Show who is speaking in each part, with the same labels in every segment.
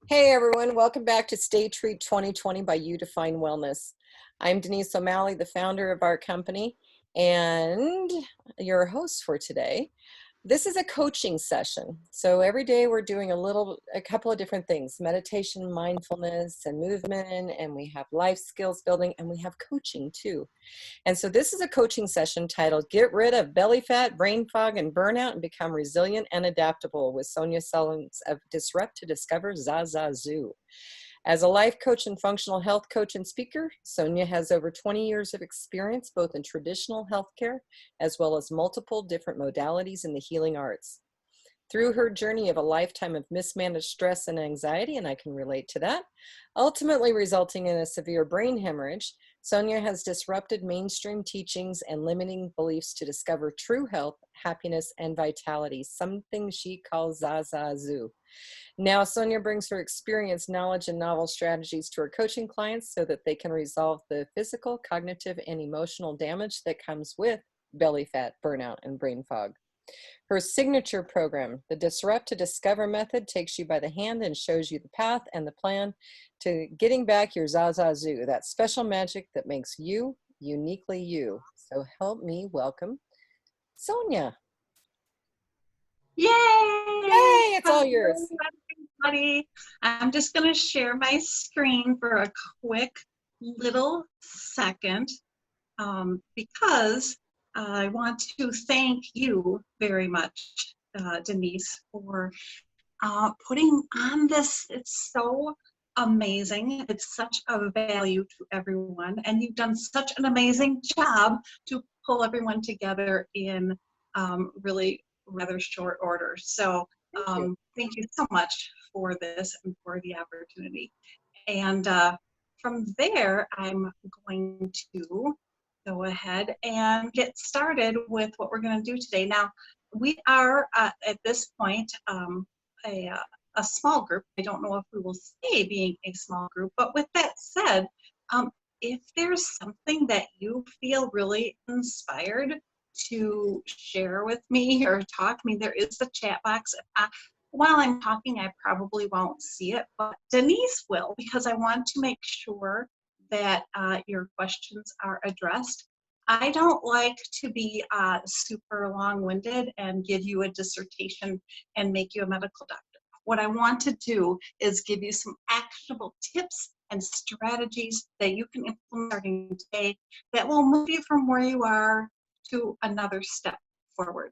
Speaker 1: Hey everyone, welcome back to Stay Treat 2020 by You Define Wellness. I'm Denise O'Malley, the founder of our company and your host for today. This is a coaching session. So every day we're doing a couple of different things, meditation, mindfulness, and movement, and we have life skills building, and we have coaching too. And so this is a coaching session titled Get Rid of Belly Fat, Brain Fog, and Burnout and Become Resilient and Adaptable with Sonya Sullins of Disrupt to Discover ZaZaZu. As a life coach and functional health coach and speaker, Sonya has over 20 years of experience both in traditional healthcare as well as multiple different modalities in the healing arts. Through her journey of a lifetime of mismanaged stress and anxiety, and I can relate to that, ultimately resulting in a severe brain hemorrhage, Sonya has disrupted mainstream teachings and limiting beliefs to discover true health, happiness, and vitality, something she calls ZaZaZu. Now, Sonya brings her experience, knowledge, and novel strategies to her coaching clients so that they can resolve the physical, cognitive, and emotional damage that comes with belly fat, burnout, and brain fog. Her signature program, the Disrupt to Discover method, takes you by the hand and shows you the path and the plan to getting back your ZaZaZu, that special magic that makes you uniquely you. So help me welcome Sonya.
Speaker 2: Yay!
Speaker 1: Yay, it's all
Speaker 2: Hello,
Speaker 1: yours.
Speaker 2: everybody. I'm just going to share my screen for a quick little second because I want to thank you very much, Denise, for putting on this. It's so amazing. It's such a value to everyone, and you've done such an amazing job to pull everyone together in really rather short order. So thank you so much for this and for the opportunity. And from there, I'm going to go ahead and get started with what we're going to do today. Now, we are at this point a, a small group. I don't know if we will stay being a small group, but with that said, if there's something that you feel really inspired to share with me or talk to me, there is the chat box. While I'm talking, I probably won't see it, but Denise will, because I want to make sure that your questions are addressed. I don't like to be super long-winded and give you a dissertation and make you a medical doctor. What I want to do is give you some actionable tips and strategies that you can implement starting today that will move you from where you are to another step forward.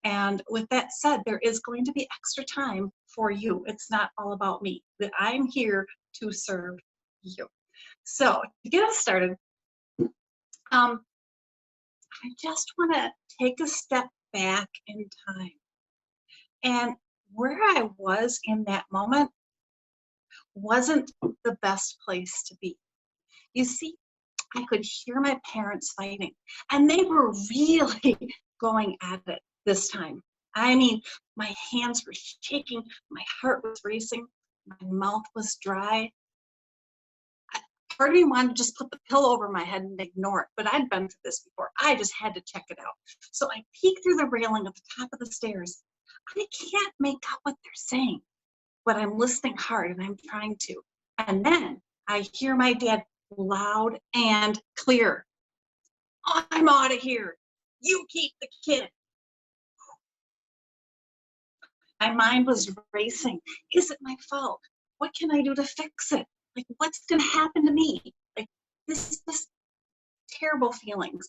Speaker 2: And with that said, there is going to be extra time for you. It's not all about me. I'm here to serve you. So to get us started, I just want to take a step back in time. And where I was in that moment wasn't the best place to be. You see, I could hear my parents fighting, and they were really going at it this time. I mean, my hands were shaking, my heart was racing, my mouth was dry. Part of me wanted to just put the pillow over my head and ignore it, but I'd been through this before. I just had to check it out. So I peeked through the railing at the top of the stairs. I can't make out what they're saying, but I'm listening hard and I'm trying to. And then I hear my dad loud and clear. I'm out of here. You keep the kid. My mind was racing. Is it my fault? What can I do to fix it? Like, what's going to happen to me? Like, this terrible feelings.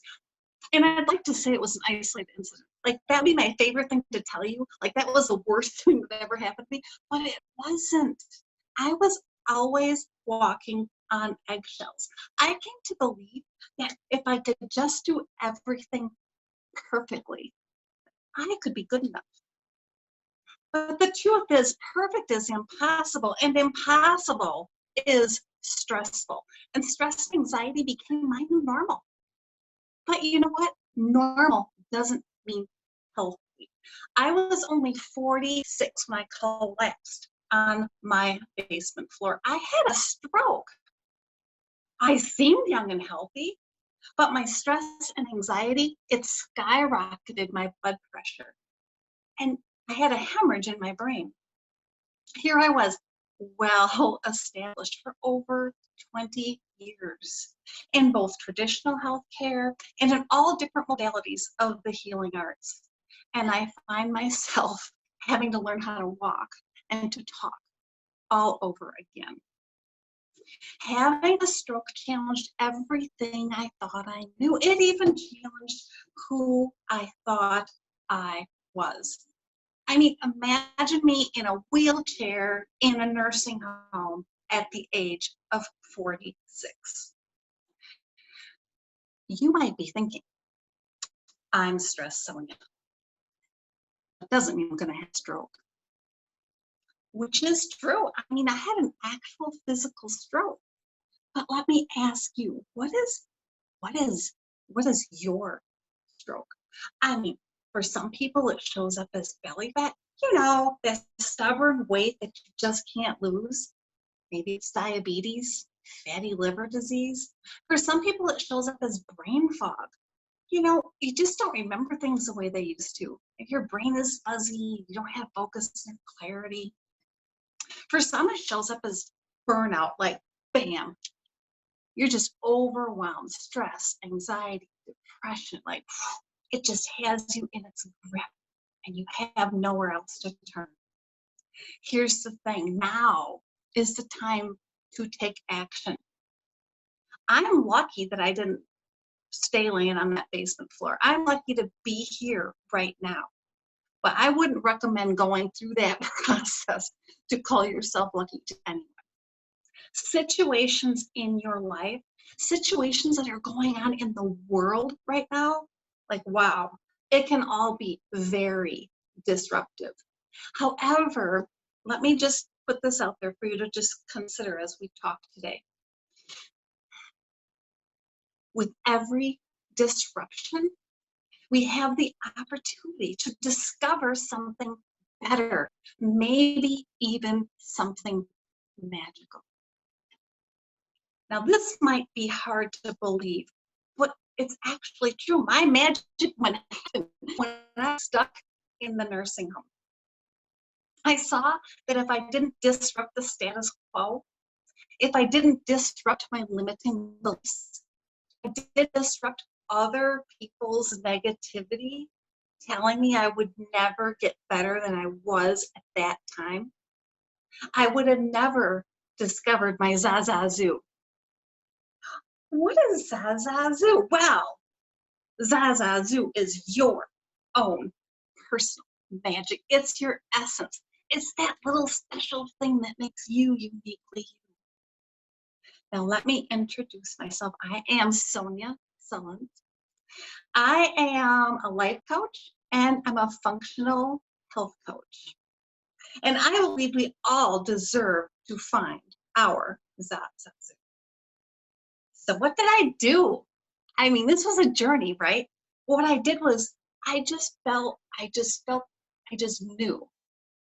Speaker 2: And I'd like to say it was an isolated incident. Like, that'd be my favorite thing to tell you. Like, that was the worst thing that ever happened to me. But it wasn't. I was always walking on eggshells. I came to believe that if I could just do everything perfectly, I could be good enough. But the truth is, perfect is impossible, and impossible is stressful. And stress and anxiety became my new normal. But you know what? Normal doesn't mean healthy. I was only 46 when I collapsed on my basement floor. I had a stroke. I seemed young and healthy, but my stress and anxiety, it skyrocketed my blood pressure. And I had a hemorrhage in my brain. Here I was, well established for over 20 years in both traditional healthcare and in all different modalities of the healing arts. And I find myself having to learn how to walk and to talk all over again. Having a stroke challenged everything I thought I knew. It even challenged who I thought I was. I mean, imagine me in a wheelchair in a nursing home at the age of 46. You might be thinking, I'm stressed, Sonya. That doesn't mean I'm going to have a stroke. Which is true. I mean, I had an actual physical stroke. But let me ask you, what is your stroke? I mean, for some people, it shows up as belly fat. You know, that stubborn weight that you just can't lose. Maybe it's diabetes, fatty liver disease. For some people, it shows up as brain fog. You know, you just don't remember things the way they used to. If your brain is fuzzy, you don't have focus and clarity. For some, it shows up as burnout, like bam, you're just overwhelmed, stress, anxiety, depression, like it just has you in its grip and you have nowhere else to turn. Here's the thing, now is the time to take action. I'm lucky that I didn't stay laying on that basement floor. I'm lucky to be here right now. But I wouldn't recommend going through that process to call yourself lucky to anyone. Situations in your life, situations that are going on in the world right now, like wow, it can all be very disruptive. However, let me just put this out there for you to just consider as we talk today. With every disruption, we have the opportunity to discover something better, maybe even something magical. Now, this might be hard to believe, but it's actually true. My magic went happened when I was stuck in the nursing home. I saw that if I didn't disrupt the status quo, if I didn't disrupt my limiting beliefs, I did disrupt other people's negativity, telling me I would never get better than I was at that time, I would have never discovered my ZaZaZu. What is ZaZaZu? Well, ZaZaZu is your own personal magic. It's your essence. It's that little special thing that makes you uniquely you. Now let me introduce myself. I am Sonya Sullins. I am a life coach and I'm a functional health coach. And I believe we all deserve to find our ZaZaZu. So what did I do? I mean, this was a journey, right? What I did was I just knew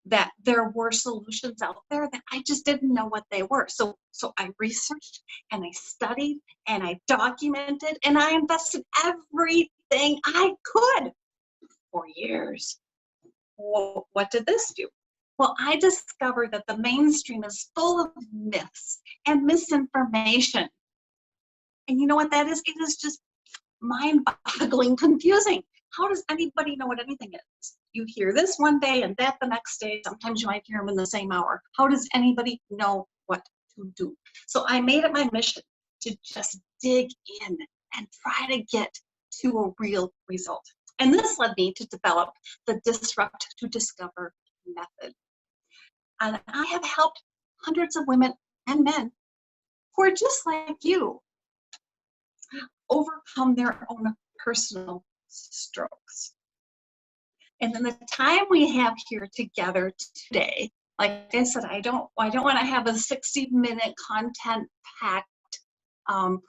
Speaker 2: that there were solutions out there that I just didn't know what they were. So I researched and I studied and I documented and I invested everything I could for years. Well, what did this do? Well, I discovered that the mainstream is full of myths and misinformation. And you know what that is? It is just mind-boggling confusing. How does anybody know what anything is? You hear this one day and that the next day. Sometimes you might hear them in the same hour. How does anybody know what to do? So I made it my mission to just dig in and try to get to a real result. And this led me to develop the Disrupt to Discover method. And I have helped hundreds of women and men who are just like you overcome their own personal strokes. And in the time we have here together today, like I said, I don't want to have a 60-minute content-packed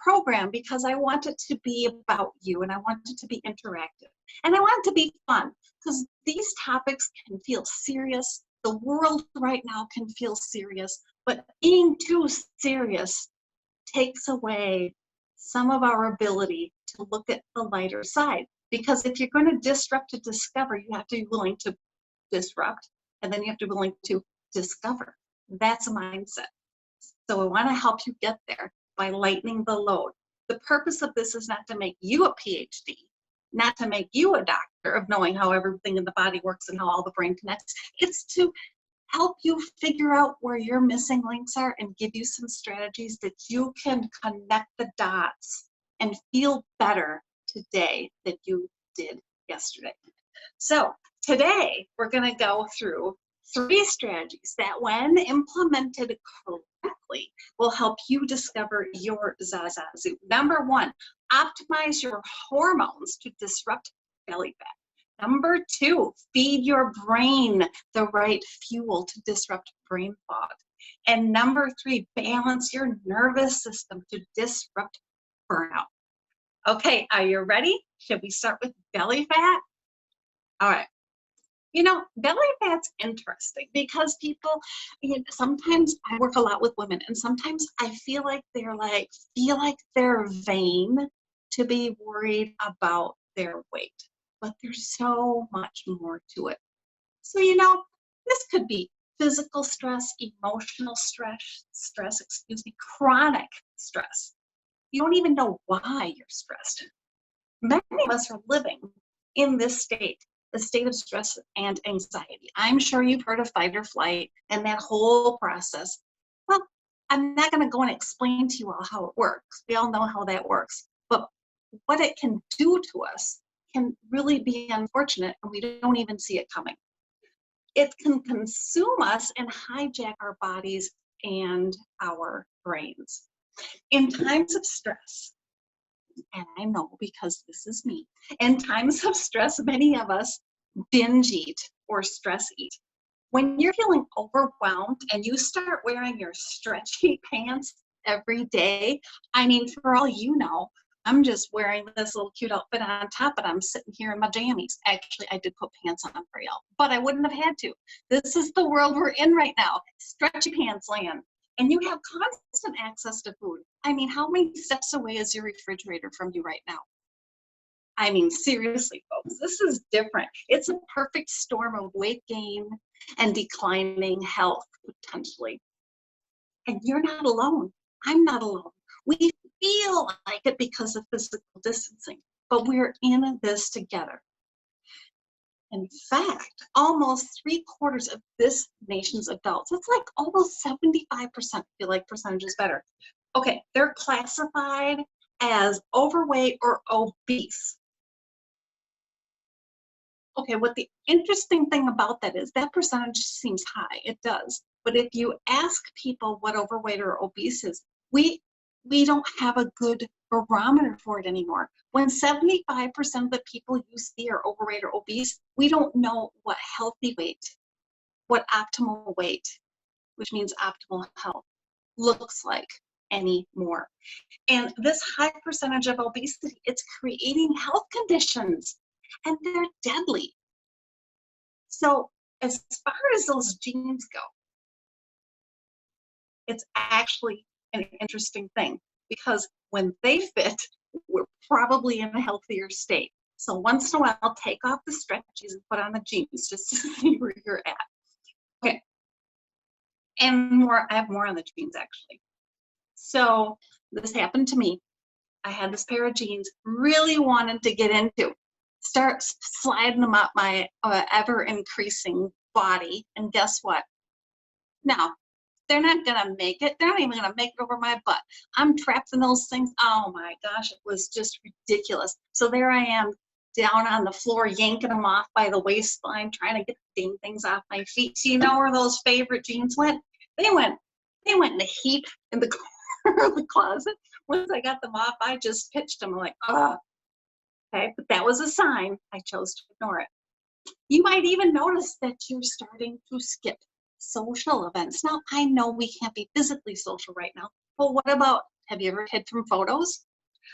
Speaker 2: program because I want it to be about you and I want it to be interactive. And I want it to be fun because these topics can feel serious. The world right now can feel serious, but being too serious takes away some of our ability to look at the lighter side. Because if you're going to disrupt to discover, you have to be willing to disrupt, and then you have to be willing to discover. That's a mindset. So we want to help you get there by lightening the load. The purpose of this is not to make you a PhD, not to make you a doctor of knowing how everything in the body works and how all the brain connects. It's to help you figure out where your missing links are and give you some strategies that you can connect the dots and feel better today than you did yesterday. So today we're going to go through 3 strategies that, when implemented correctly, will help you discover your ZaZaZu. Number 1, optimize your hormones to disrupt belly fat. Number 2, feed your brain the right fuel to disrupt brain fog. And number 3, balance your nervous system to disrupt burnout. Okay, are you ready? Should we start with belly fat? All right. You know, belly fat's interesting because people, sometimes I work a lot with women, and sometimes I feel like they're vain to be worried about their weight. But there's so much more to it. So, this could be physical stress, emotional stress, chronic stress. You don't even know why you're stressed. Many of us are living in this state, the state of stress and anxiety. I'm sure you've heard of fight or flight and that whole process. Well, I'm not going to go and explain to you all how it works. We all know how that works. But what it can do to us can really be unfortunate, and we don't even see it coming. It can consume us and hijack our bodies and our brains. In times of stress, and I know because this is me, in times of stress, many of us binge eat or stress eat. When you're feeling overwhelmed and you start wearing your stretchy pants every day, I mean, for all you know, I'm just wearing this little cute outfit on top, but I'm sitting here in my jammies. Actually, I did put pants on for y'all, but I wouldn't have had to. This is the world we're in right now, stretchy pants land. And you have constant access to food. I mean, how many steps away is your refrigerator from you right now? I mean, seriously, folks, this is different. It's a perfect storm of weight gain and declining health, potentially. And you're not alone. I'm not alone. We feel like it because of physical distancing, but we're in this together. In fact, almost 3/4 of this nation's adults, it's like almost 75%, I feel like percentage is better. Okay, they're classified as overweight or obese. Okay, what the interesting thing about that is that percentage seems high. It does. But if you ask people what overweight or obese is, we don't have a good barometer for it anymore. When 75% of the people you see are overweight or obese, we don't know what healthy weight, what optimal weight, which means optimal health, looks like anymore. And this high percentage of obesity, it's creating health conditions, and they're deadly. So as far as those genes go, it's actually an interesting thing, because when they fit, we're probably in a healthier state. So once in a while, take off the stretchies and put on the jeans just to see where you're at. Okay. And more, I have more on the jeans actually. So this happened to me. I had this pair of jeans, really wanted to get into, start sliding them up my ever increasing body. And guess what? Now, they're not gonna make it. They're not even gonna make it over my butt. I'm trapped in those things. Oh my gosh, it was just ridiculous. So there I am, down on the floor, yanking them off by the waistline, trying to get the dang things off my feet. So you know where those favorite jeans went? They went in a heap in the corner of the closet. Once I got them off, I just pitched them. I'm like, oh, okay. But that was a sign. I chose to ignore it. You might even notice that you're starting to skip social events. Now, I know we can't be physically social right now, but what about, have you ever hid from photos?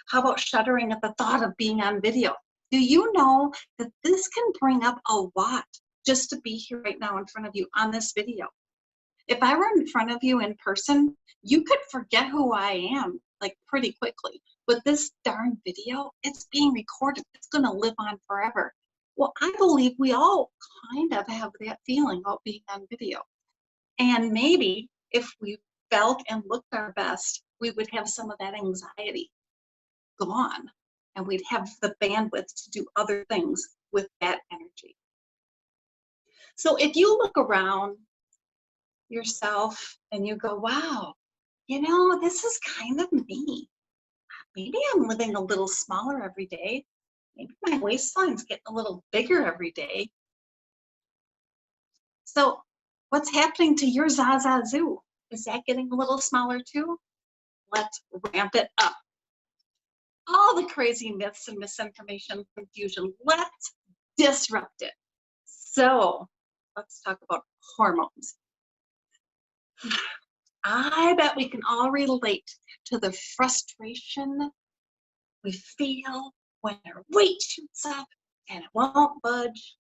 Speaker 2: How about shuddering at the thought of being on video? Do you know that this can bring up a lot just to be here right now in front of you on this video? If I were in front of you in person, you could forget who I am like pretty quickly. But this darn video, it's being recorded. It's going to live on forever. Well, I believe we all kind of have that feeling about being on video. And maybe if we felt and looked our best, we would have some of that anxiety gone, and we'd have the bandwidth to do other things with that energy. So if you look around yourself and you go, wow, this is kind of me. Maybe I'm living a little smaller every day. Maybe my waistline's getting a little bigger every day. So what's happening to your ZaZaZu? Is that getting a little smaller too? Let's ramp it up. All the crazy myths and misinformation, confusion, let's disrupt it. So let's talk about hormones. I bet we can all relate to the frustration we feel when our weight shoots up and it won't budge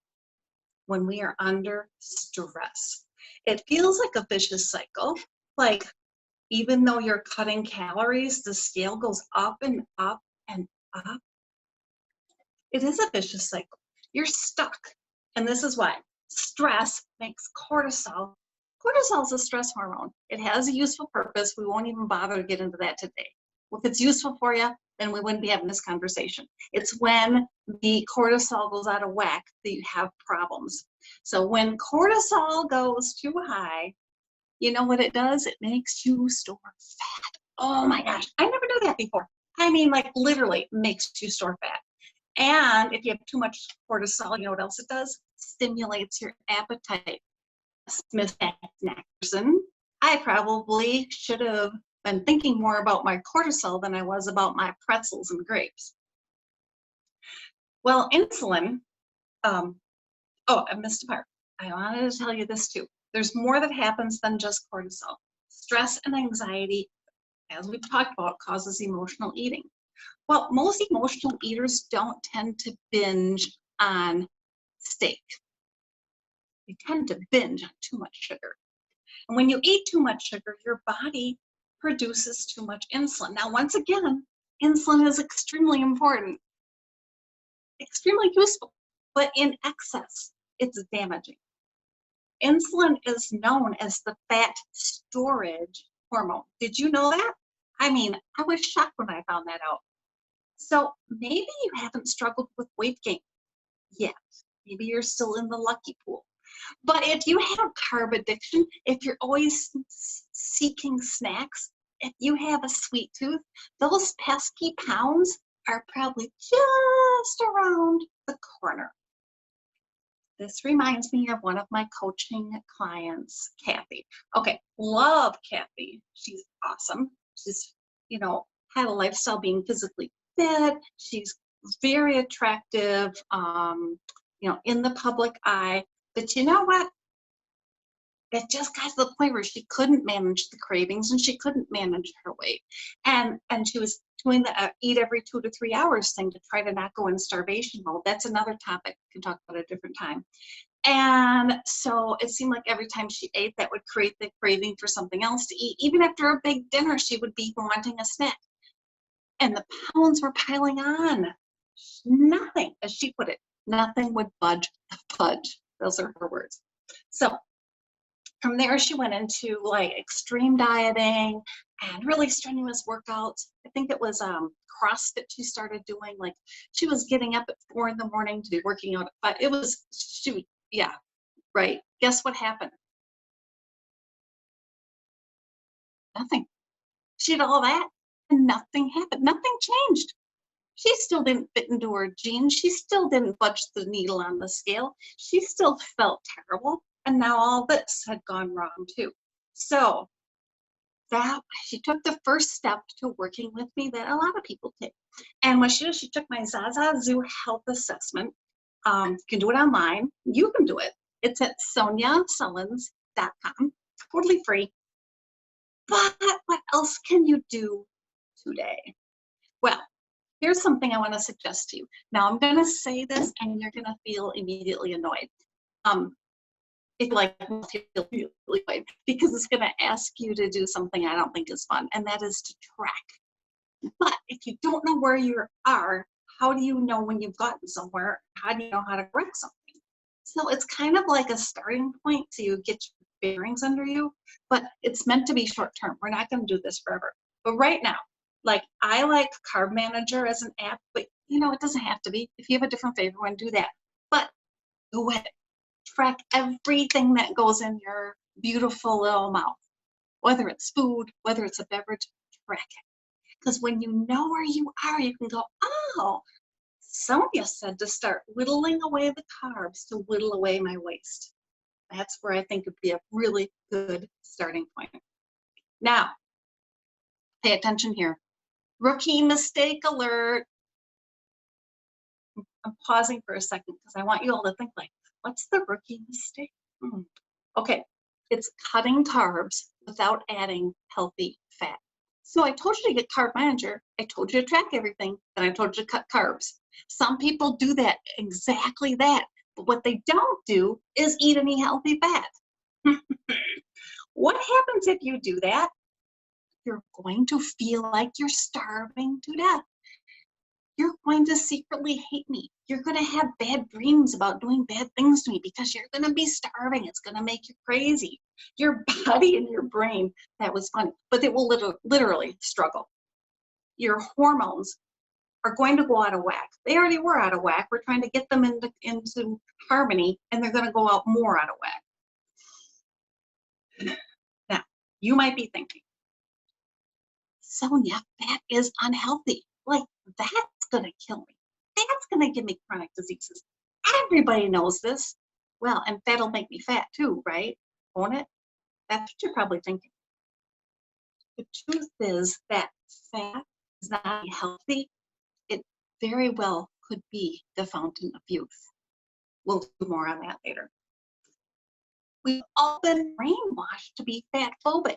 Speaker 2: when we are under stress. It feels like a vicious cycle. Like, even though you're cutting calories, the scale goes up and up and up. It is a vicious cycle. You're stuck. And this is why. Stress makes cortisol. Cortisol is a stress hormone. It has a useful purpose. We won't even bother to get into that today. Well, if it's useful for you, then we wouldn't be having this conversation. It's when the cortisol goes out of whack that you have problems. So when cortisol goes too high, you know what it does? It makes you store fat. Oh my gosh, I never knew that before. I mean, like, literally makes you store fat. And if you have too much cortisol, you know what else it does? Stimulates your appetite. Miss Snack person, I probably should have been thinking more about my cortisol than I was about my pretzels and grapes. Well, insulin, oh, I missed a part. I wanted to tell you this too. There's more that happens than just cortisol. Stress and anxiety, as we've talked about, causes emotional eating. Well, most emotional eaters don't tend to binge on steak. They tend to binge on too much sugar. And when you eat too much sugar, your body produces too much insulin. Now, once again, insulin is extremely important, extremely useful, but in excess, it's damaging. Insulin is known as the fat storage hormone. Did you know that? I mean, I was shocked when I found that out. So maybe you haven't struggled with weight gain yet. Maybe you're still in the lucky pool. But if you have carb addiction, if you're always seeking snacks, if you have a sweet tooth, those pesky pounds are probably just around the corner. This reminds me of one of my coaching clients, Kathy. Okay, love Kathy. She's awesome. She's, had a lifestyle being physically fit. She's very attractive, in the public eye. But you know what? It just got to the point where she couldn't manage the cravings and she couldn't manage her weight. And she was doing the eat every 2 to 3 hours thing to try to not go in starvation mode. That's another topic we can talk about at a different time. And so it seemed like every time she ate, that would create the craving for something else to eat. Even after a big dinner, she would be wanting a snack. And the pounds were piling on. Nothing, as she put it, nothing would budge the fudge. Those are her words. So from there, she went into like extreme dieting and really strenuous workouts. I think it was CrossFit she started doing. Like, she was getting up at 4 in the morning to be working out. But it was, yeah, right. Guess what happened? Nothing. She did all that and nothing happened. Nothing changed. She still didn't fit into her jeans. She still didn't budge the needle on the scale. She still felt terrible. And now all this had gone wrong too. So that she took the first step to working with me that a lot of people take. And what she did, she took my ZaZaZu health assessment. You can do it online. You can do it. It's at SonyaSullins.com. Totally free. But what else can you do today? Well, here's something I want to suggest to you. Now, I'm going to say this and you're going to feel immediately annoyed. If you feel really annoyed, because it's going to ask you to do something I don't think is fun, and that is to track. But if you don't know where you are, how do you know when you've gotten somewhere? How do you know how to correct something? So it's kind of like a starting point to get bearings under you, but it's meant to be short term. We're not going to do this forever. But right now, like I like Carb Manager as an app, but you know, it doesn't have to be. If you have a different favorite one, do that. But do it. Track everything that goes in your beautiful little mouth, whether it's food, whether it's a beverage, track it. Because when you know where you are, you can go, oh, Sonya said to start whittling away the carbs to whittle away my waste. That's where I think would be a really good starting point. Now, pay attention here. Rookie mistake alert. I'm pausing for a second because I want you all to think like, what's the rookie mistake? Okay, it's cutting carbs without adding healthy fat. So I told you to get Carb Manager. I told you to track everything. Then I told you to cut carbs. Some people do that, exactly that. But what they don't do is eat any healthy fat. What happens if you do that? You're going to feel like you're starving to death. You're going to secretly hate me. You're going to have bad dreams about doing bad things to me because you're going to be starving. It's going to make you crazy. Your body and your brain, that was funny, but it will literally struggle. Your hormones are going to go out of whack. They already were out of whack. We're trying to get them into harmony, and they're going to go out more out of whack. Now, you might be thinking, Sonya, fat is unhealthy. Like, that's going to kill me. That's going to give me chronic diseases. Everybody knows this. Well, and fat'll make me fat too, right? Won't it? That's what you're probably thinking. The truth is that fat is not healthy. It very well could be the fountain of youth. We'll do more on that later. We've all been brainwashed to be fat phobic.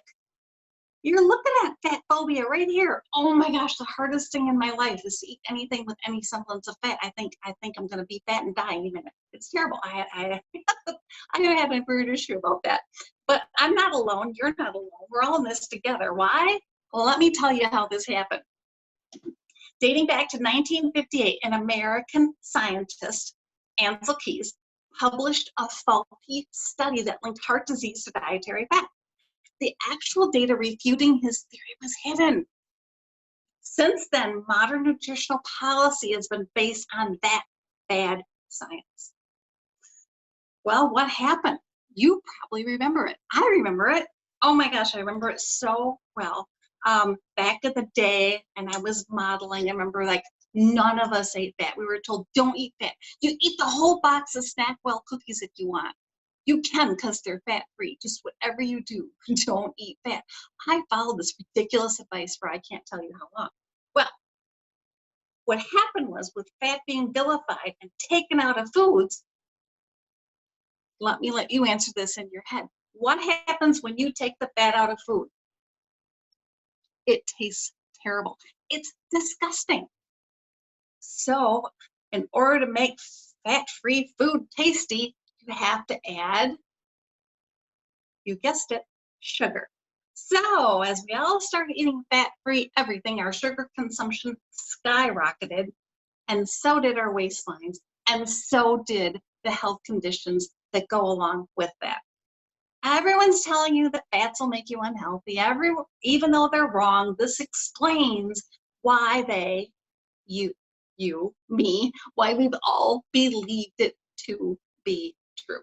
Speaker 2: You're looking at fat phobia right here. Oh my gosh, the hardest thing in my life is to eat anything with any semblance of fat. I think I'm going to be fat and die in a minute. It's terrible. I have a weird issue about that. But I'm not alone. You're not alone. We're all in this together. Why? Well, let me tell you how this happened. Dating back to 1958, an American scientist, Ansel Keys, published a faulty study that linked heart disease to dietary fat. The actual data refuting his theory was hidden. Since then, modern nutritional policy has been based on that bad science. Well, what happened? You probably remember it. I remember it. Oh my gosh, I remember it so well. Back in the day, and I was modeling, I remember like none of us ate fat. We were told, don't eat fat. You eat the whole box of Snackwell cookies if you want. You can because they're fat-free. Just whatever you do, don't eat fat. I followed this ridiculous advice for I can't tell you how long. Well, what happened was with fat being vilified and taken out of foods, let me let you answer this in your head. What happens when you take the fat out of food? It tastes terrible. It's disgusting. So in order to make fat-free food tasty, you have to add, you guessed it, sugar. So as we all started eating fat-free everything, our sugar consumption skyrocketed, and so did our waistlines, and so did the health conditions that go along with that. Everyone's telling you that fats will make you unhealthy. Even though they're wrong, this explains why why we've all believed it to be true.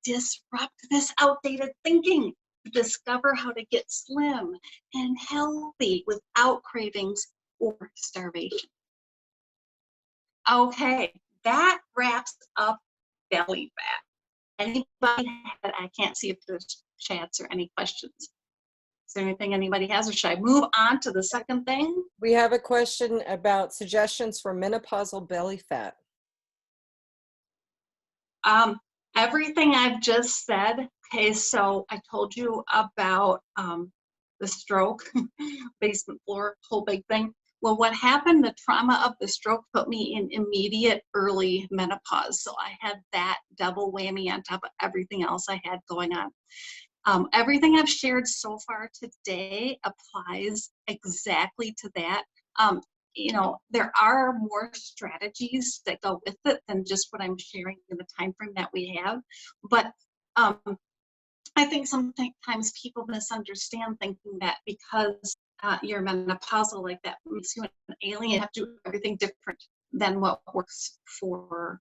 Speaker 2: Disrupt this outdated thinking to discover how to get slim and healthy without cravings or starvation. Okay, that wraps up belly fat. Anybody I can't see if there's chats or any questions. Is there anything anybody has, or should I move on to the second thing?
Speaker 1: We have a question about suggestions for menopausal belly fat.
Speaker 2: Everything I've just said. Okay, so I told you about the stroke, basement floor, whole big thing. Well, what happened, the trauma of the stroke put me in immediate early menopause. So I had that double whammy on top of everything else I had going on. Everything I've shared so far today applies exactly to that. You know, there are more strategies that go with it than just what I'm sharing in the time frame that we have. But I think sometimes people misunderstand, thinking that because you're menopausal like that makes you an alien, have to do everything different than what works for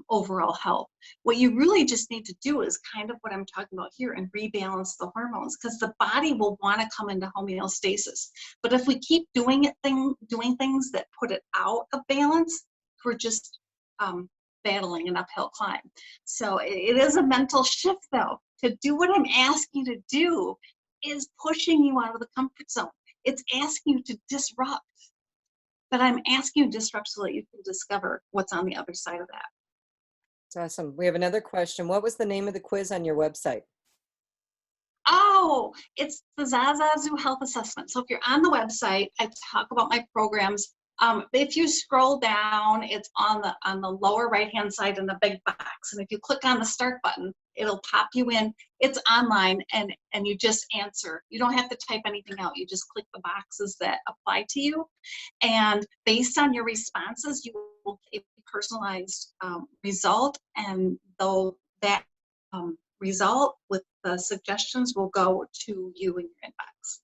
Speaker 2: overall health. What you really just need to do is kind of what I'm talking about here, and rebalance the hormones, because the body will want to come into homeostasis. But if we keep doing things that put it out of balance, we're just battling an uphill climb. So it is a mental shift, though. To do what I'm asking you to do is pushing you out of the comfort zone. It's asking you to disrupt. But I'm asking you to disrupt so that you can discover what's on the other side of that.
Speaker 1: That's awesome. We have another question. What was the name of the quiz on your website?
Speaker 2: Oh, it's the ZaZaZu Health Assessment. So if you're on the website, I talk about my programs. If you scroll down, it's on the lower right-hand side in the big box. And if you click on the start button, it'll pop you in. It's online, and you just answer. You don't have to type anything out. You just click the boxes that apply to you. And based on your responses, you will get a personalized result. And though that result with the suggestions will go to you in your inbox.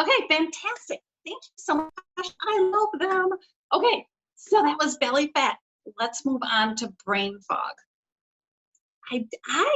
Speaker 2: Okay, fantastic. Thank you so much. I love them. Okay, so that was belly fat. Let's move on to brain fog. I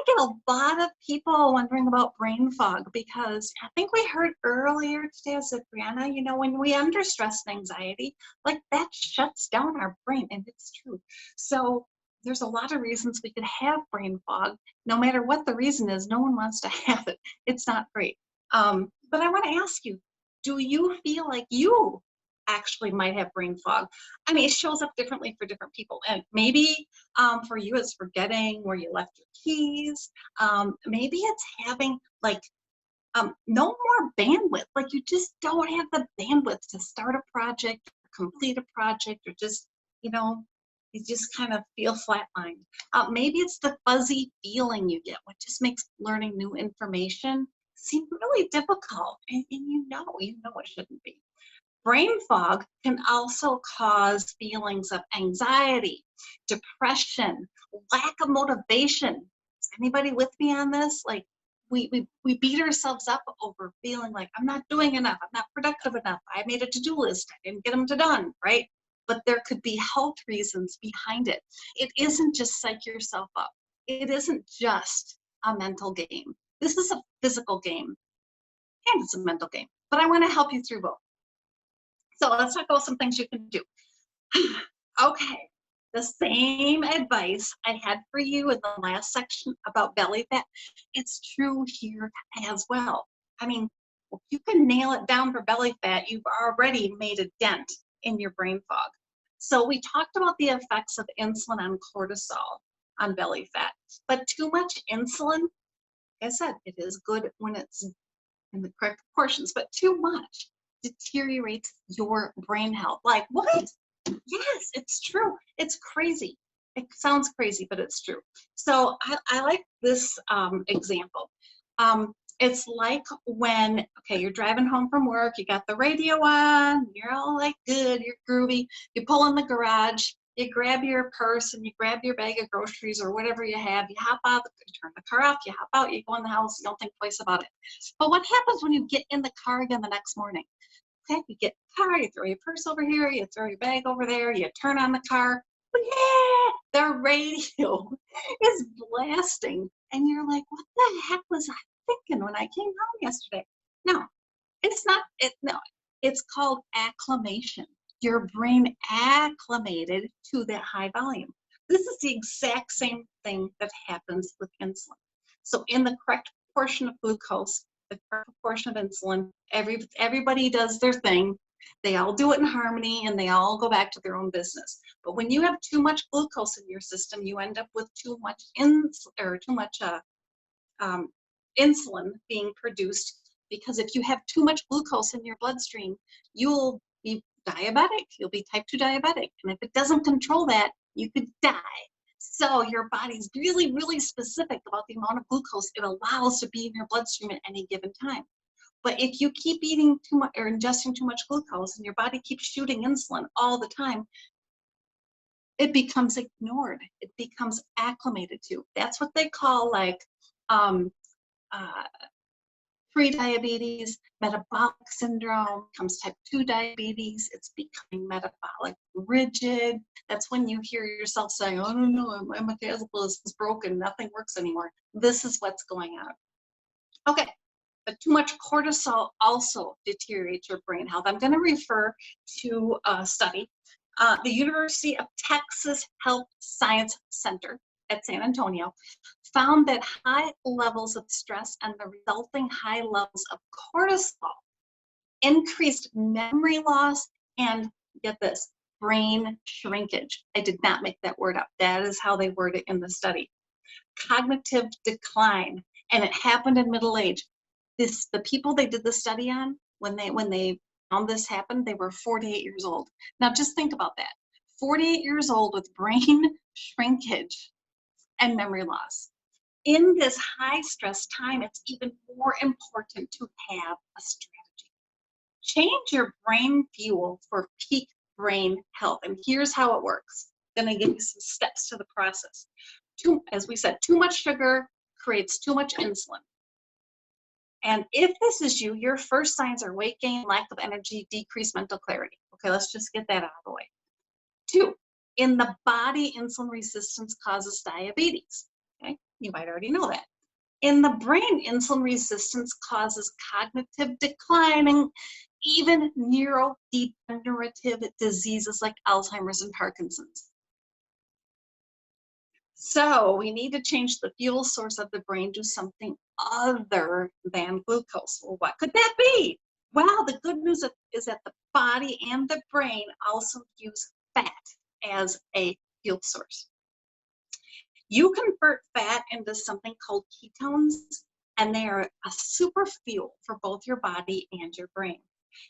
Speaker 2: get a lot of people wondering about brain fog, because I think we heard earlier today, I said, Brianna, you know, when we under stress and anxiety, like that shuts down our brain, and it's true. So there's a lot of reasons we could have brain fog. No matter what the reason is, no one wants to have it. It's not great. But I want to ask you, do you feel like you actually might have brain fog? I mean, it shows up differently for different people. And maybe for you, it's forgetting where you left your keys. Maybe it's having like no more bandwidth. Like you just don't have the bandwidth to start a project, complete a project, or just, you know, you just kind of feel flatlined. Maybe it's the fuzzy feeling you get, which just makes learning new information seem really difficult. And you know it shouldn't be. Brain fog can also cause feelings of anxiety, depression, lack of motivation. Is anybody with me on this? Like we beat ourselves up over feeling like I'm not doing enough, I'm not productive enough, I made a to-do list, I didn't get them done, right? But there could be health reasons behind it. It isn't just psych yourself up. It isn't just a mental game. This is a physical game, and it's a mental game. But I want to help you through both. So let's talk about some things you can do. Okay, the same advice I had for you in the last section about belly fat, it's true here as well. I mean, if you can nail it down for belly fat, you've already made a dent in your brain fog. So we talked about the effects of insulin on cortisol on belly fat, but too much insulin, like I said, it is good when it's in the correct proportions, but too much deteriorates your brain health. Like, what? Yes, it's true. It's crazy. It sounds crazy, but it's true. So I like this example. It's like when, okay, you're driving home from work, you got the radio on, you're all like good, you're groovy, you pull in the garage, you grab your purse and you grab your bag of groceries or whatever you have, you hop out, you turn the car off, you hop out, you go in the house, you don't think twice about it. But what happens when you get in the car again the next morning? Okay, you get in the car, you throw your purse over here, you throw your bag over there, you turn on the car, yeah, the radio is blasting. And you're like, what the heck was I thinking when I came home yesterday? No, it's not, no, it's called acclimation. Your brain acclimated to that high volume. This is the exact same thing that happens with insulin. So in the correct proportion of glucose, the correct proportion of insulin, everybody does their thing. They all do it in harmony and they all go back to their own business. But when you have too much glucose in your system, you end up with too much insulin being produced, because if you have too much glucose in your bloodstream, you'll be diabetic. You'll be type 2 diabetic. And if it doesn't control that, you could die. So your body's really, really specific about the amount of glucose it allows to be in your bloodstream at any given time. But if you keep eating too much or ingesting too much glucose and your body keeps shooting insulin all the time, it becomes ignored. It becomes acclimated to. That's what they call like um, uh, pre-diabetes, metabolic syndrome, comes type 2 diabetes. It's becoming metabolic rigid. That's when you hear yourself saying, oh, no, my metabolism is broken. Nothing works anymore. This is what's going on. Okay, but too much cortisol also deteriorates your brain health. I'm going to refer to a study. The University of Texas Health Science Center at San Antonio found that high levels of stress and the resulting high levels of cortisol increased memory loss and, get this, brain shrinkage. I did not make that word up. That is how they word it in the study. Cognitive decline, and it happened in middle age. The people they did the study on, when they found this happen, they were 48 years old. Now just think about that. 48 years old with brain shrinkage and memory loss. In this high stress time, it's even more important to have a strategy. Change your brain fuel for peak brain health. And here's how it works. I'm going to give you some steps to the process. As we said, too much sugar creates too much insulin. And if this is you, your first signs are weight gain, lack of energy, decreased mental clarity. Okay, let's just get that out of the way. 2, in the body, insulin resistance causes diabetes. Okay, you might already know that. In the brain, insulin resistance causes cognitive decline and even neurodegenerative diseases like Alzheimer's and Parkinson's. So we need to change the fuel source of the brain to something other than glucose. Well, what could that be? Well, the good news is that the body and the brain also use fat as a fuel source. You convert fat into something called ketones, and they are a super fuel for both your body and your brain.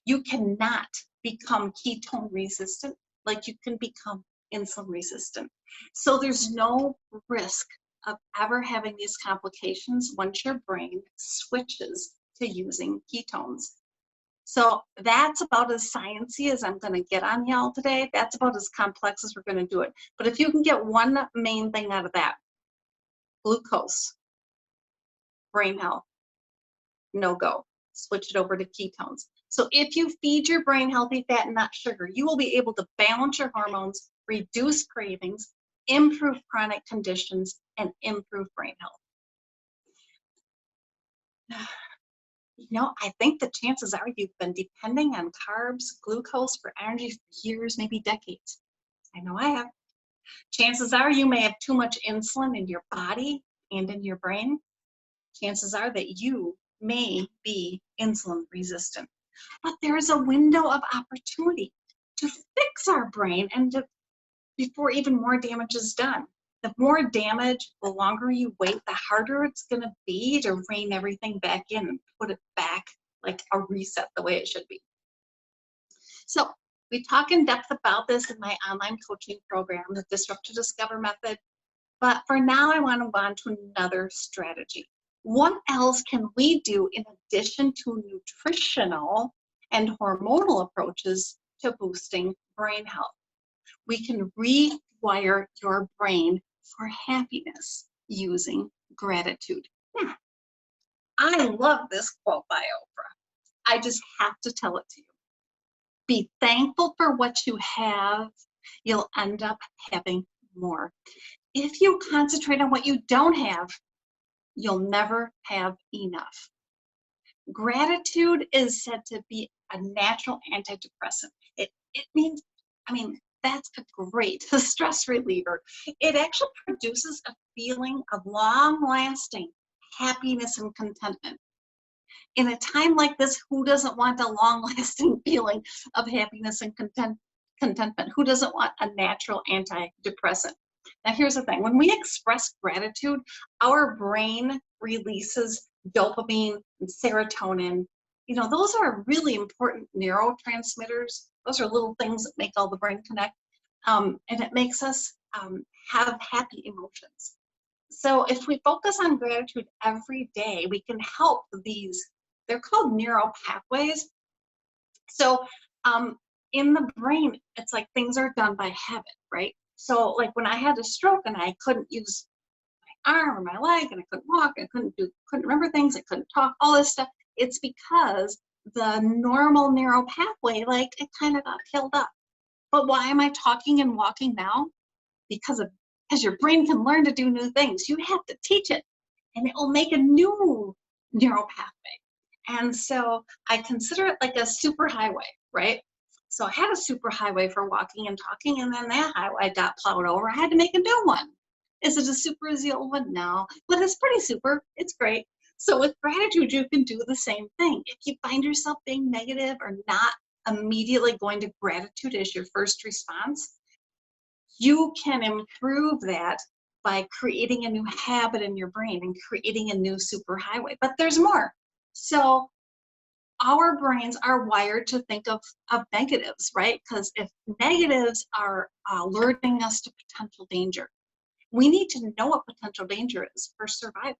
Speaker 2: You cannot become ketone resistant like you can become insulin resistant. So there's no risk of ever having these complications once your brain switches to using ketones. So that's about as sciencey as I'm going to get on y'all today. That's about as complex as we're going to do it. But if you can get one main thing out of that, glucose, brain health, no go. Switch it over to ketones. So if you feed your brain healthy fat and not sugar, you will be able to balance your hormones, reduce cravings, improve chronic conditions, and improve brain health. You know, I think the chances are you've been depending on carbs, glucose for energy for years, maybe decades. I know I have. Chances are you may have too much insulin in your body and in your brain. Chances are that you may be insulin resistant. But there is a window of opportunity to fix our brain and before even more damage is done. The more damage, the longer you wait, the harder it's going to be to rein everything back in and put it back like a reset the way it should be. So we talk in depth about this in my online coaching program, the Disrupt to Discover method. But for now, I want to move on to another strategy. What else can we do in addition to nutritional and hormonal approaches to boosting brain health? We can rewire your brain for happiness using gratitude. I love this quote by Oprah. I just have to tell it to you. Be thankful for what you have. You'll end up having more. If you concentrate on what you don't have, you'll never have enough. Gratitude is said to be a natural antidepressant. It means, that's a great stress reliever. It actually produces a feeling of long-lasting happiness and contentment. In a time like this, who doesn't want a long-lasting feeling of happiness and contentment? Who doesn't want a natural antidepressant? Now, here's the thing. When we express gratitude, our brain releases dopamine and serotonin. You know, those are really important neurotransmitters. Those are little things that make all the brain connect. And it makes us have happy emotions. So if we focus on gratitude every day, we can help these, they're called neural pathways. So in the brain, it's like things are done by habit, right? So like when I had a stroke and I couldn't use my arm or my leg and I couldn't walk, I couldn't remember things, I couldn't talk, all this stuff, it's because the normal narrow pathway, like it kind of got filled up. But why am I talking and walking now? Because your brain can learn to do new things. You have to teach it, and it will make a new neural pathway. And so I consider it like a super highway, right? So I had a super highway for walking and talking, and then that highway got plowed over. I had to make a new one. Is it a super as the old one? No, but it's pretty super. It's great. So with gratitude, you can do the same thing. If you find yourself being negative or not immediately going to gratitude as your first response, you can improve that by creating a new habit in your brain and creating a new superhighway. But there's more. So our brains are wired to think of negatives, right? Because if negatives are alerting us to potential danger, we need to know what potential danger is for survival.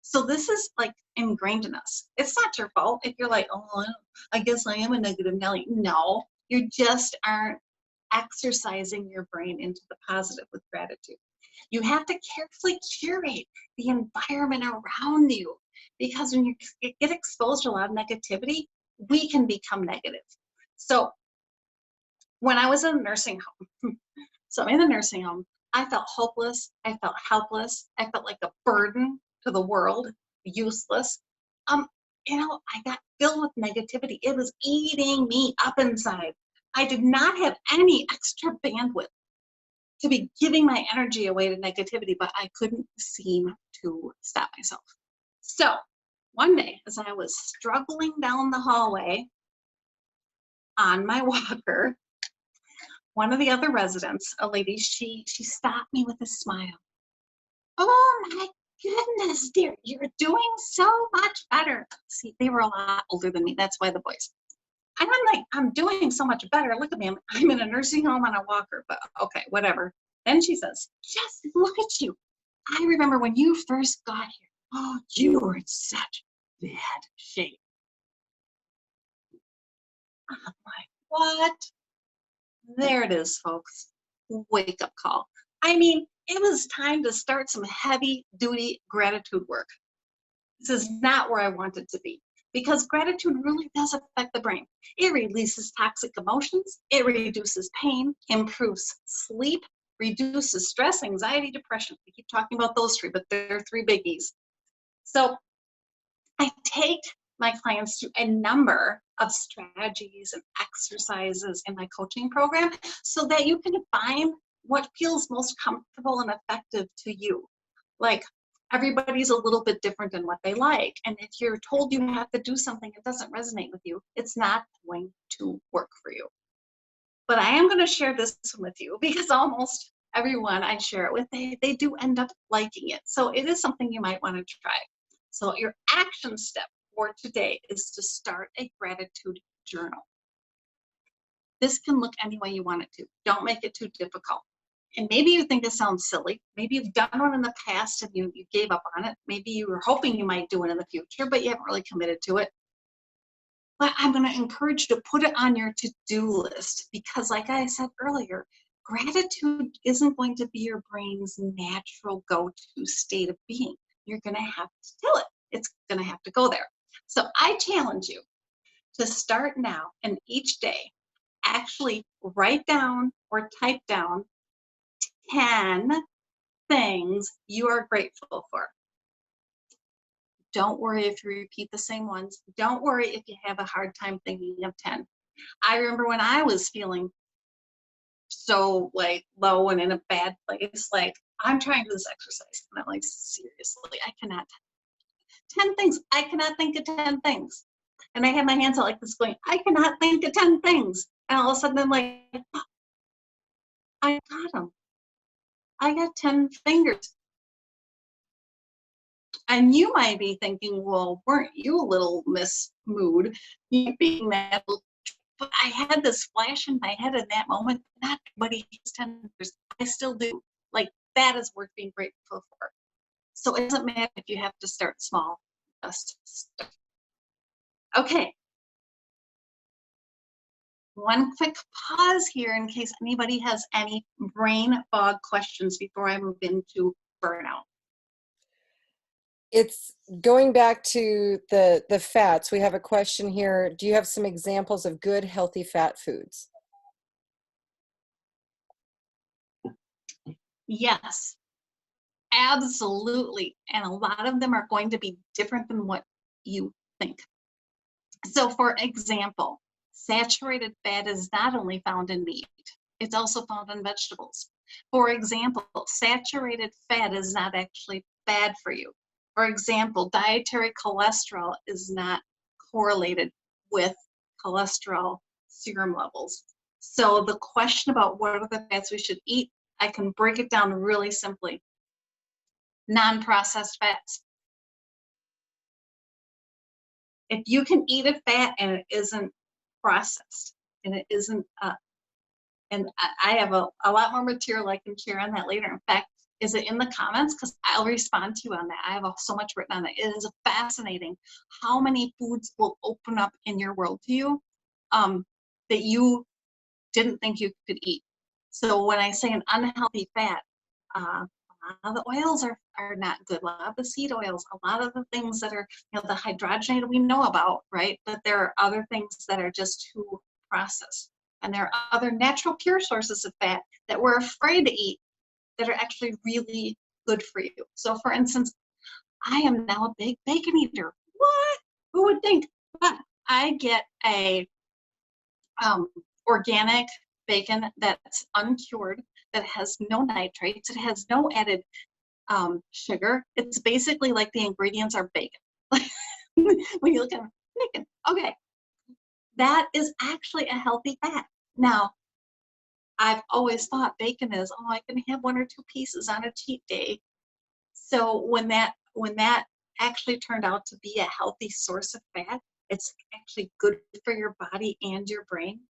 Speaker 2: So this is like ingrained in us. It's not your fault if you're like, oh, I guess I am a negative Nelly. No, you just aren't exercising your brain into the positive with gratitude. You have to carefully curate the environment around you, because when you get exposed to a lot of negativity, we can become negative. So when I was in a nursing home, so in the nursing home, I felt hopeless, I felt helpless, I felt like a burden to the world, useless. I got filled with negativity. It was eating me up inside. I did not have any extra bandwidth to be giving my energy away to negativity, but I couldn't seem to stop myself. So one day, as I was struggling down the hallway on my walker, one of the other residents, a lady, she stopped me with a smile. Oh my goodness, dear, you're doing so much better. See, they were a lot older than me. That's why the voice. And I'm like, I'm doing so much better. Look at me. I'm in a nursing home on a walker, but okay, whatever. Then she says, just look at you. I remember when you first got here. Oh, you were in such bad shape. I'm like, what? There it is, folks. Wake up call. I mean, it was time to start some heavy duty gratitude work. This is not where I wanted to be, because gratitude really does affect the brain. It releases toxic emotions, it reduces pain, improves sleep, reduces stress, anxiety, depression. We keep talking about those three, but they're three biggies. So I take my clients through a number of strategies and exercises in my coaching program so that you can find what feels most comfortable and effective to you. Like, everybody's a little bit different in what they like. And if you're told you have to do something that doesn't resonate with you, it's not going to work for you. But I am going to share this with you because almost everyone I share it with, they do end up liking it. So it is something you might want to try. So your action step for today is to start a gratitude journal. This can look any way you want it to. Don't make it too difficult. And maybe you think this sounds silly. Maybe you've done one in the past and you gave up on it. Maybe you were hoping you might do it in the future, but you haven't really committed to it. But I'm going to encourage you to put it on your to-do list, because like I said earlier, gratitude isn't going to be your brain's natural go-to state of being. You're going to have to tell it. It's going to have to go there. So I challenge you to start now, and each day actually write down or type down 10 things you are grateful for. Don't worry if you repeat the same ones. Don't worry if you have a hard time thinking of 10. I remember when I was feeling so like low and in a bad place, like, I'm trying to do this exercise, and I'm like, seriously, I cannot. 10 things. I cannot think of 10 things. And I had my hands out like this going, I cannot think of 10 things. And all of a sudden I'm like, oh, I got them. I got 10 fingers. And you might be thinking, well, weren't you a little Miss Mood? You being that little, but I had this flash in my head in that moment. Not everybody has 10 fingers. I still do. Like, that is worth being grateful for. So it doesn't matter if you have to start small. Just start. Okay. one quick pause here in case anybody has any brain fog questions before I move into burnout.
Speaker 1: It's going back to the fats. We have a question here. Do you have some examples of good, healthy fat foods?
Speaker 2: Yes, absolutely. And a lot of them are going to be different than what you think. So for example, saturated fat is not only found in meat, it's also found in vegetables. For example, saturated fat is not actually bad for you. For example, dietary cholesterol is not correlated with cholesterol serum levels. So the question about what are the fats we should eat, I can break it down really simply. Non-processed fats. If you can eat a fat and it isn't processed and it isn't, and I have a lot more material I can share on that later. In fact, is it in the comments? Because I'll respond to you on that. I have so much written on it. It is fascinating how many foods will open up in your world to you that you didn't think you could eat. So when I say an unhealthy fat, a lot of the oils are not good. A lot of the seed oils, a lot of the things that are, the hydrogenated we know about, right? But there are other things that are just too processed. And there are other natural pure sources of fat that we're afraid to eat that are actually really good for you. So for instance, I am now a big bacon eater. What? Who would think? But I get a organic bacon that's uncured, that has no nitrates, it has no added sugar. It's basically like the ingredients are bacon. When you look at bacon, okay, that is actually a healthy fat. Now, I've always thought bacon is, I can have 1 or 2 pieces on a cheat day. So when that actually turned out to be a healthy source of fat, it's actually good for your body and your brain.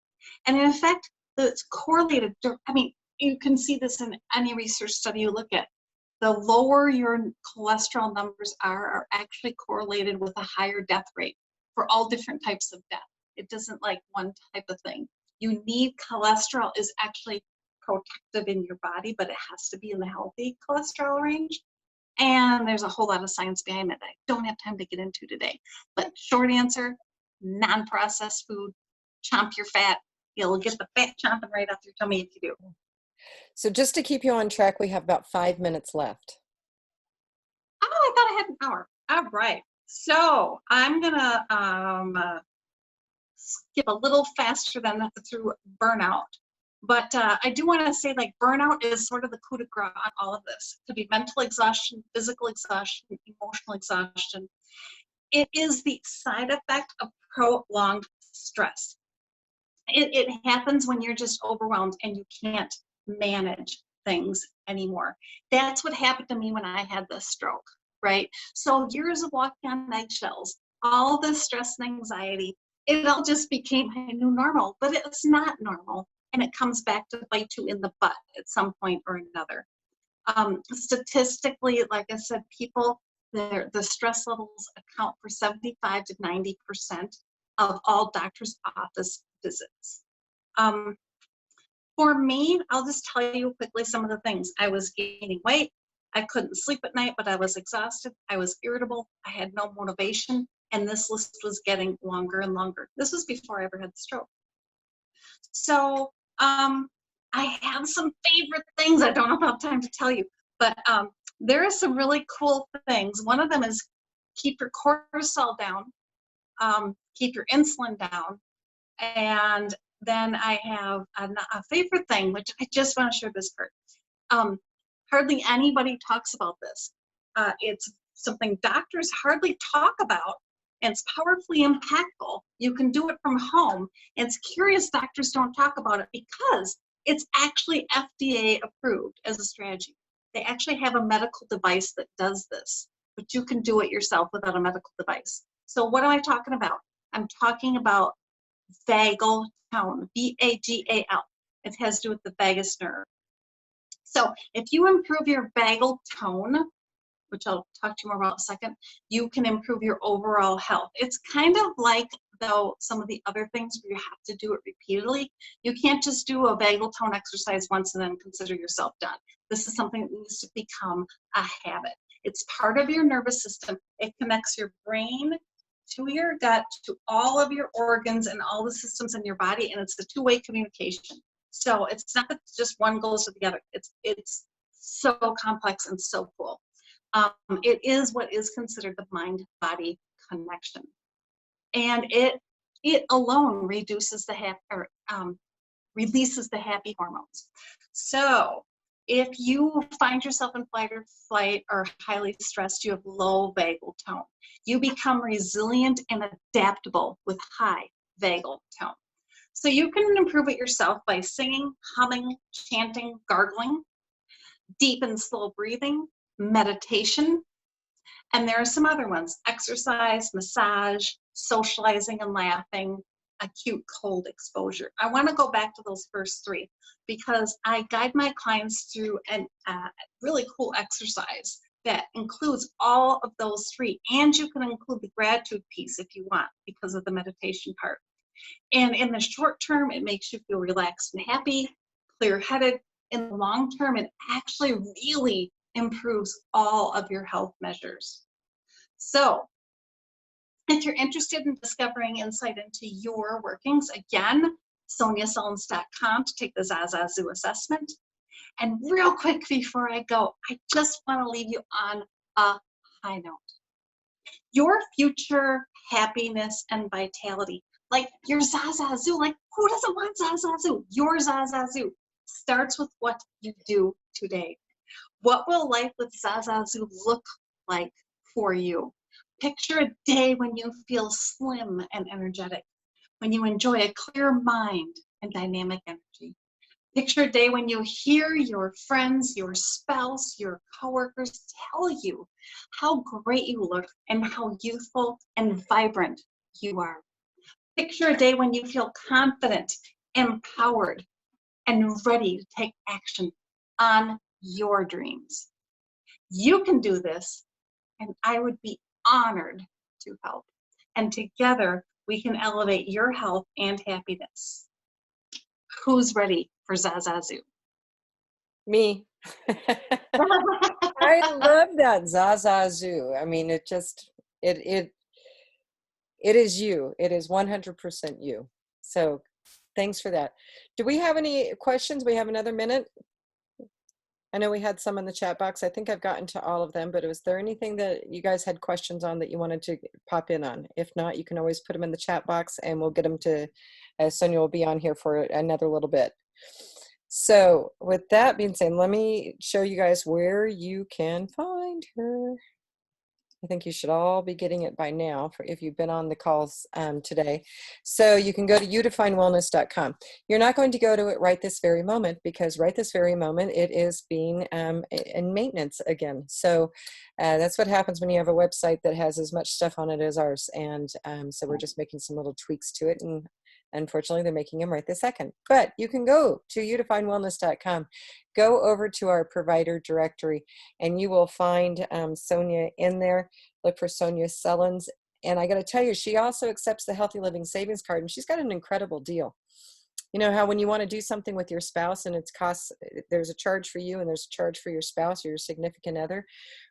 Speaker 2: And in fact, it's correlated. I mean, you can see this in any research study you look at. The lower your cholesterol numbers are actually correlated with a higher death rate for all different types of death. It doesn't like one type of thing. You need cholesterol is actually protective in your body, but it has to be in the healthy cholesterol range. And there's a whole lot of science behind it that I don't have time to get into today. But short answer, non-processed food, chomp your fat. You'll get the fat chomping right off your tummy if you do.
Speaker 1: So just to keep you on track, we have about 5 minutes left.
Speaker 2: Oh, I thought I had an hour. All right. So I'm gonna skip a little faster than through burnout. But I do want to say, like, burnout is sort of the coup de grace on all of this. It could be mental exhaustion, physical exhaustion, emotional exhaustion. It is the side effect of prolonged stress. It happens when you're just overwhelmed and you can't manage things anymore. That's what happened to me when I had the stroke, right? So years of walking on eggshells, all the stress and anxiety, it all just became my new normal, but it's not normal. And it comes back to bite you in the butt at some point or another. Statistically, like I said, people, the stress levels account for 75 to 90% of all doctor's office visits. For me, I'll just tell you quickly some of the things. I was gaining weight. I couldn't sleep at night, but I was exhausted. I was irritable. I had no motivation. And this list was getting longer and longer. This was before I ever had the stroke. So I have some favorite things. I don't have time to tell you, but there are some really cool things. One of them is keep your cortisol down, keep your insulin down, and then I have a favorite thing, which I just want to share this part. Hardly anybody talks about this. It's something doctors hardly talk about, and it's powerfully impactful. You can do it from home. And it's curious doctors don't talk about it because it's actually FDA approved as a strategy. They actually have a medical device that does this, but you can do it yourself without a medical device. So what am I talking about? I'm talking about vagal tone, V-A-G-A-L. It has to do with the vagus nerve. So if you improve your vagal tone, which I'll talk to you more about in a second, you can improve your overall health. It's kind of like though, some of the other things where you have to do it repeatedly. You can't just do a vagal tone exercise once and then consider yourself done. This is something that needs to become a habit. It's part of your nervous system. It connects your brain to your gut, to all of your organs and all the systems in your body, and it's a two-way communication. So it's not that just one goes to the other. It's so complex and so cool. It is what is considered the mind-body connection, and it alone reduces the releases the happy hormones. So if you find yourself in fight or flight or highly stressed, you have low vagal tone. You become resilient and adaptable with high vagal tone. So you can improve it yourself by singing, humming, chanting, gargling, deep and slow breathing, meditation, and there are some other ones: exercise, massage, socializing and laughing, acute cold exposure. I want to go back to those first three because I guide my clients through a really cool exercise that includes all of those three. And you can include the gratitude piece if you want because of the meditation part. And in the short term, it makes you feel relaxed and happy, clear-headed. In the long term, it actually really improves all of your health measures. So if you're interested in discovering insight into your workings, again, SonyaSullins.com to take the ZaZaZu assessment. And real quick before I go, I just want to leave you on a high note. Your future happiness and vitality, like your ZaZaZu, like who doesn't want ZaZaZu? Your ZaZaZu starts with what you do today. What will life with ZaZaZu look like for you? Picture a day when you feel slim and energetic, when you enjoy a clear mind and dynamic energy. Picture a day when you hear your friends, your spouse, your coworkers tell you how great you look and how youthful and vibrant you are. Picture a day when you feel confident, empowered, and ready to take action on your dreams. You can do this, and I would be honored to help. And together, we can elevate your health and happiness. Who's ready for ZaZaZu?
Speaker 1: Me. I love that ZaZaZu. I mean, it is you. It is 100% you. So thanks for that. Do we have any questions? We have another minute. I know we had some in the chat box. I think I've gotten to all of them, but was there anything that you guys had questions on that you wanted to pop in on? If not, you can always put them in the chat box and we'll get them to, Sonya will be on here for another little bit. So with that being said, let me show you guys where you can find her. I think you should all be getting it by now for if you've been on the calls today. So you can go to youdefinewellness.com. You're not going to go to it right this very moment because right this very moment it is being in maintenance again. So that's what happens when you have a website that has as much stuff on it as ours. And so we're just making some little tweaks to it, and unfortunately they're making them right this second. But you can go to youdefinewellness.com. Go over to our provider directory and you will find Sonya in there. Look for Sonya Sullins. And I got to tell you, she also accepts the Healthy Living Savings Card, and she's got an incredible deal. You know how when you want to do something with your spouse and it's costs, there's a charge for you and there's a charge for your spouse or your significant other.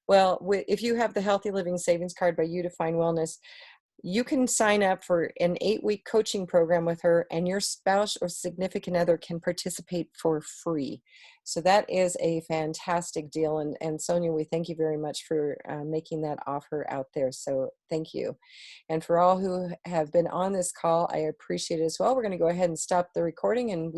Speaker 1: Well, if you have the Healthy Living Savings Card by You Define Wellness, you can sign up for an 8-week coaching program with her, and your spouse or significant other can participate for free. So that is a fantastic deal. And Sonya, we thank you very much for making that offer out there. So thank you. And for all who have been on this call, I appreciate it as well. We're going to go ahead and stop the recording, and we